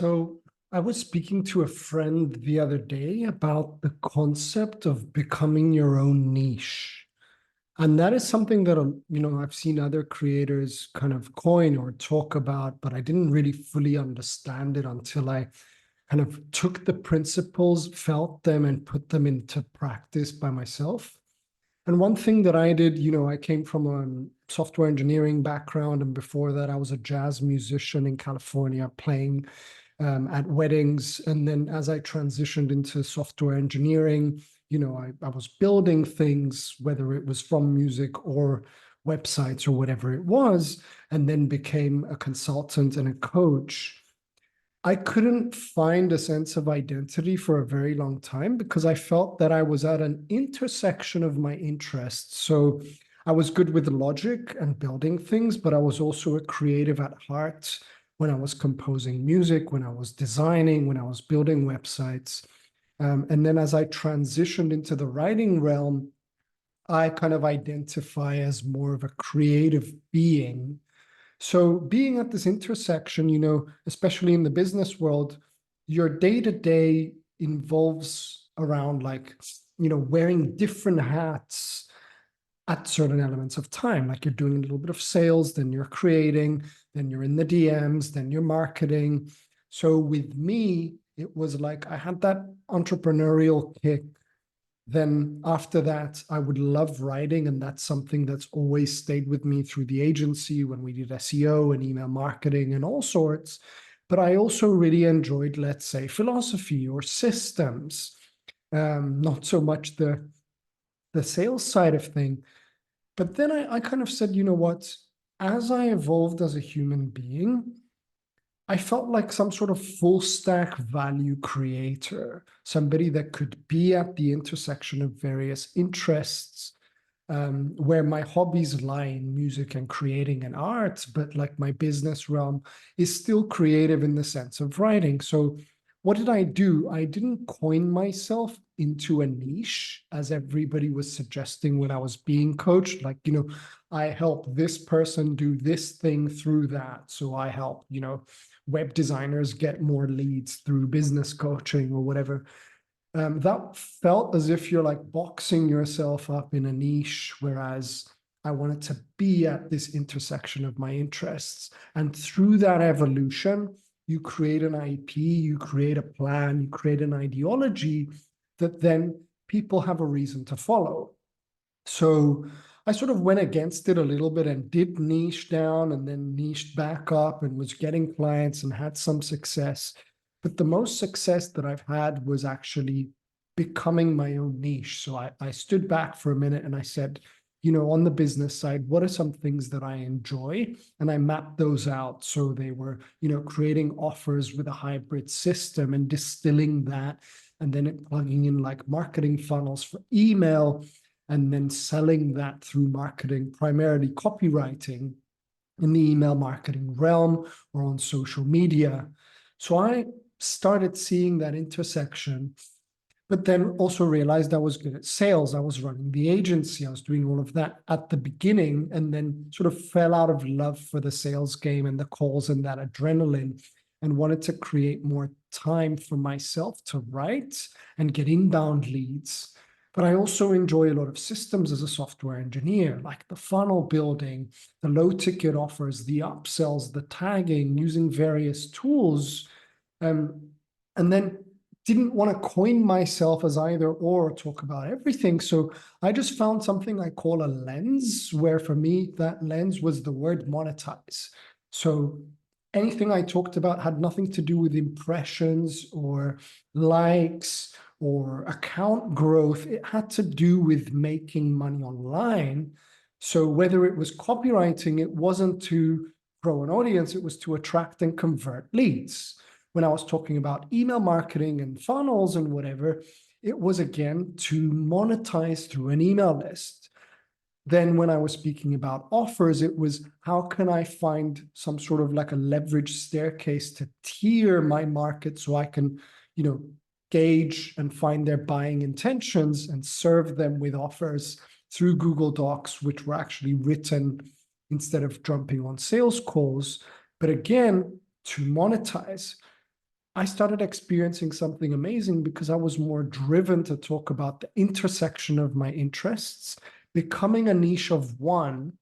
So I was speaking to a friend the other day about the concept of becoming your own niche. And that is something that, I've seen other creators kind of coin or talk about, but I didn't really fully understand it until I kind of took the principles, felt them, and put them into practice by myself. And one thing that I did, I came from a software engineering background. And before that, I was a jazz musician in California playing at weddings. And then as I transitioned into software engineering, I was building things, whether it was from music or websites or whatever it was, and then became a consultant and a coach. I couldn't find a sense of identity for a very long time because I felt that I was at an intersection of my interests. So I was good with logic and building things, but I was also a creative at heart when I was composing music, when I was designing, when I was building websites. And then as I transitioned into the writing realm, I kind of identify as more of a creative being. So being at this intersection, especially in the business world, your day to day involves around like, wearing different hats at certain elements of time. Like you're doing a little bit of sales, then you're creating, then you're in the DMs, then you're marketing. So with me, it was like I had that entrepreneurial kick. Then after that, I would love writing. And that's something that's always stayed with me through the agency when we did SEO and email marketing and all sorts. But I also really enjoyed, let's say, philosophy or systems, not so much the sales side of thing. But then I kind of said, you know what? As I evolved as a human being, I felt like some sort of full stack value creator, somebody that could be at the intersection of various interests, where my hobbies lie in music and creating and art, but like my business realm is still creative in the sense of writing. So what did I do? I didn't coin myself into a niche as everybody was suggesting when I was being coached. Like, I help this person do this thing through that. So I help, web designers get more leads through business coaching or whatever. That felt as if you're like boxing yourself up in a niche, whereas I wanted to be at this intersection of my interests. And through that evolution, you create an IP, you create a plan, you create an ideology that then people have a reason to follow. So I sort of went against it a little bit and did niche down and then niched back up and was getting clients and had some success. But the most success that I've had was actually becoming my own niche. So I stood back for a minute and I said, on the business side, what are some things that I enjoy? And I mapped those out. So they were, creating offers with a hybrid system and distilling that, and then plugging in like marketing funnels for email, and then selling that through marketing, primarily copywriting in the email marketing realm or on social media. So I started seeing that intersection, but then also realized I was good at sales. I was running the agency. I was doing all of that at the beginning, and then sort of fell out of love for the sales game and the calls and that adrenaline, and wanted to create more time for myself to write and get inbound leads. But I also enjoy a lot of systems as a software engineer, like the funnel building, the low ticket offers, the upsells, the tagging, using various tools. Um, and then didn't want to coin myself as either or talk about everything. So I just found something I call a lens, where for me, that lens was the word monetize. So anything I talked about had nothing to do with impressions or likes or account growth. It had to do with making money online. So whether it was copywriting, it wasn't to grow an audience, it was to attract and convert leads. When I was talking about email marketing and funnels and whatever, it was again to monetize through an email list. Then when I was speaking about offers, it was how can I find some sort of like a leverage staircase to tier my market so I can, gauge and find their buying intentions and serve them with offers through Google Docs, which were actually written instead of jumping on sales calls. But again, to monetize. I started experiencing something amazing because I was more driven to talk about the intersection of my interests, becoming a niche of one,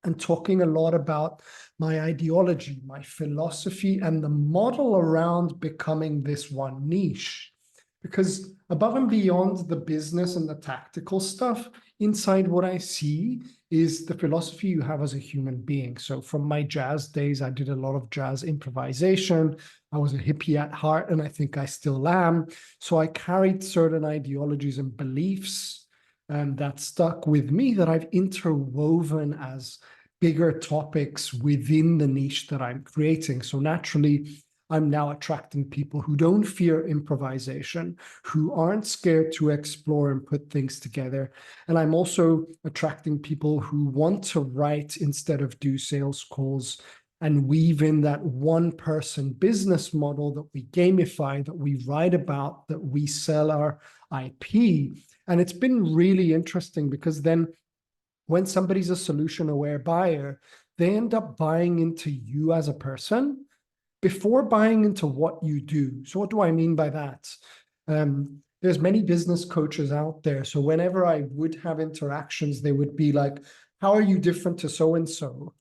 and talking a lot about my ideology, my philosophy, and the model around becoming this one niche. Because above and beyond the business and the tactical stuff, inside what I see is the philosophy you have as a human being. So from my jazz days, I did a lot of jazz improvisation. I was a hippie at heart, and I think I still am. So I carried certain ideologies and beliefs that stuck with me that I've interwoven as bigger topics within the niche that I'm creating. So naturally, I'm now attracting people who don't fear improvisation, who aren't scared to explore and put things together. And I'm also attracting people who want to write instead of do sales calls and weave in that one person business model that we gamify, that we write about, that we sell our IP. And it's been really interesting because then when somebody's a solution aware buyer, they end up buying into you as a person before buying into what you do. So what do I mean by that? There's many business coaches out there. So whenever I would have interactions, they would be like, how are you different to so-and-so?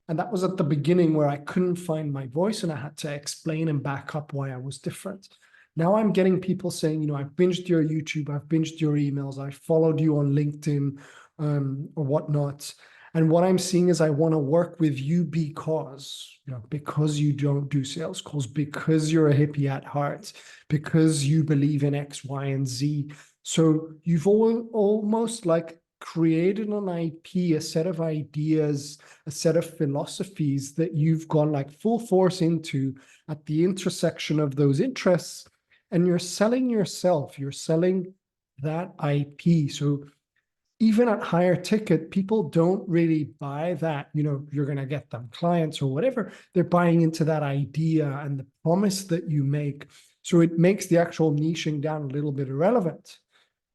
And that was at the beginning where I couldn't find my voice and I had to explain and back up why I was different. Now I'm getting people saying, you know, I've binged your YouTube, I've binged your emails, I followed you on LinkedIn or whatnot. And what I'm seeing is I want to work with you because you don't do sales calls, because you're a hippie at heart, because you believe in X, Y, and Z. So you've almost like created an IP, a set of ideas, a set of philosophies that you've gone like full force into at the intersection of those interests. And you're selling yourself, you're selling that IP. So even at higher ticket, people don't really buy that, you know, you're going to get them clients or whatever. They're buying into that idea and the promise that you make. So it makes the actual niching down a little bit irrelevant.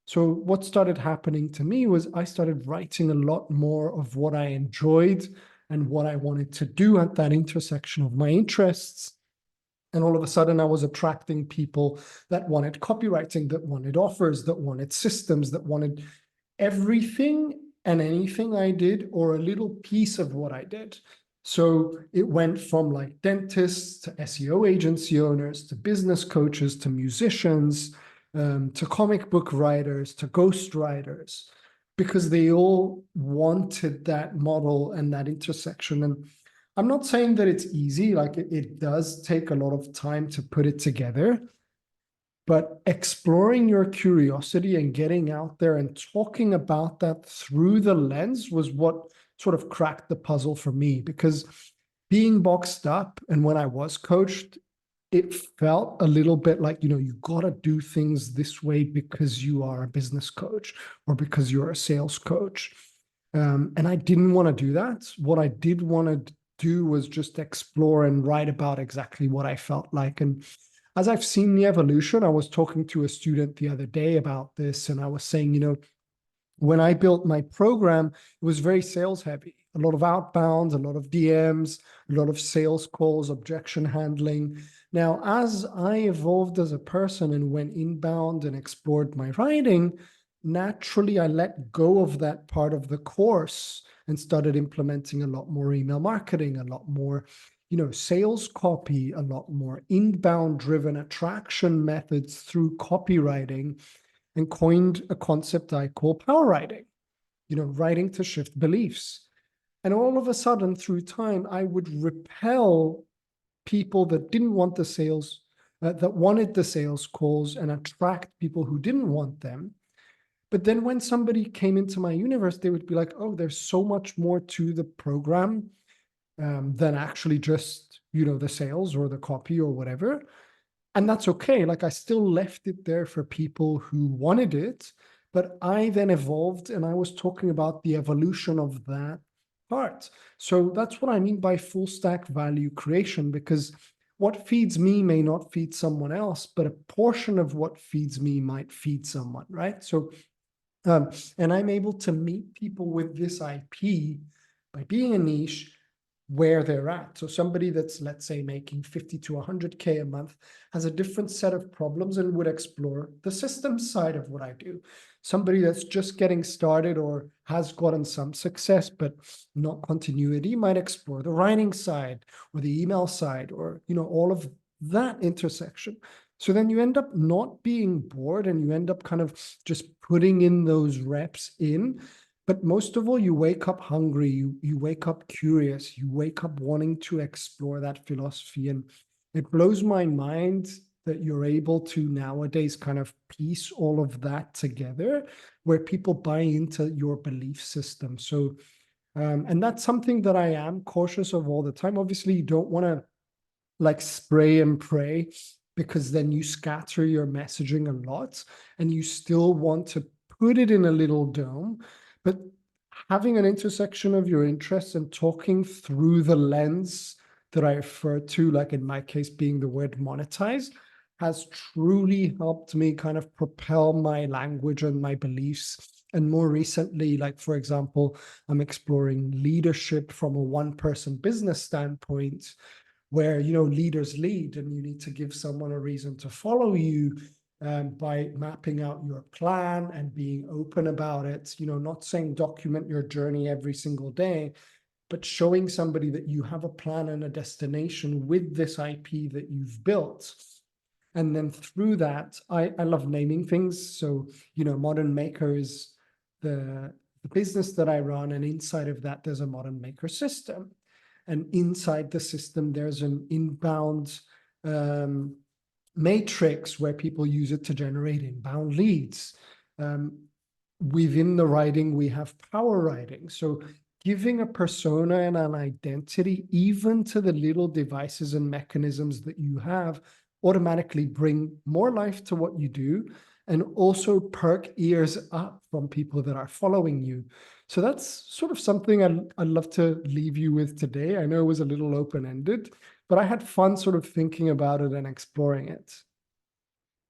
So what started happening to me was I started writing a lot more of what I enjoyed and what I wanted to do at that intersection of my interests. And all of a sudden, I was attracting people that wanted copywriting, that wanted offers, that wanted systems, that wanted everything and anything I did or a little piece of what I did. So it went from like dentists to SEO agency owners to business coaches to musicians to comic book writers to ghost writers, because they all wanted that model and that intersection. And I'm not saying that it's easy, like it does take a lot of time to put it together. But exploring your curiosity and getting out there and talking about that through the lens was what sort of cracked the puzzle for me, because being boxed up and when I was coached, it felt a little bit like, you know, you got to do things this way because you are a business coach or because you're a sales coach. And I didn't want to do that. What I did want to do was just explore and write about exactly what I felt like. And as I've seen the evolution, I was talking to a student the other day about this, and I was saying, you know, when I built my program, it was very sales heavy, a lot of outbound, a lot of DMs, a lot of sales calls, objection handling. Now, as I evolved as a person and went inbound and explored my writing, naturally I let go of that part of the course and started implementing a lot more email marketing, a lot more, you know, sales copy, a lot more inbound driven attraction methods through copywriting, and coined a concept I call power writing, you know, writing to shift beliefs. And all of a sudden, through time, I would repel people that didn't want the sales, that wanted the sales calls, and attract people who didn't want them. But then when somebody came into my universe, they would be like, oh, there's so much more to the program than actually just, you know, the sales or the copy or whatever. And that's okay. Like I still left it there for people who wanted it, but I then evolved and I was talking about the evolution of that part. So that's what I mean by full stack value creation, because what feeds me may not feed someone else, but a portion of what feeds me might feed someone, right? So, and I'm able to meet people with this IP by being a niche, where they're at. So somebody that's, let's say, making 50 to 100K a month has a different set of problems and would explore the systems side of what I do. Somebody that's just getting started or has gotten some success, but not continuity, might explore the writing side or the email side, or, all of that intersection. So then you end up not being bored, and you end up kind of just putting in those reps in. But most of all, you wake up hungry, you wake up curious, you wake up wanting to explore that philosophy. And it blows my mind that you're able to nowadays kind of piece all of that together, where people buy into your belief system. So, and that's something that I am cautious of all the time. Obviously, you don't want to like spray and pray, because then you scatter your messaging a lot, and you still want to put it in a little dome. But having an intersection of your interests and talking through the lens that I refer to, like in my case being the word monetize, has truly helped me kind of propel my language and my beliefs. And more recently, like, for example, I'm exploring leadership from a one-person business standpoint, where, leaders lead, and you need to give someone a reason to follow you, by mapping out your plan and being open about it. Not saying document your journey every single day, but showing somebody that you have a plan and a destination with this IP that you've built. And then through that, I love naming things. So, Modern Maker is the business that I run, and inside of that, there's a Modern Maker system. And inside the system, there's an inbound matrix where people use it to generate inbound leads. Within the writing, we have power writing. So giving a persona and an identity, even to the little devices and mechanisms that you have, automatically bring more life to what you do, and also perk ears up from people that are following you. So that's sort of something I'd love to leave you with today. I know it was a little open-ended, but I had fun sort of thinking about it and exploring it.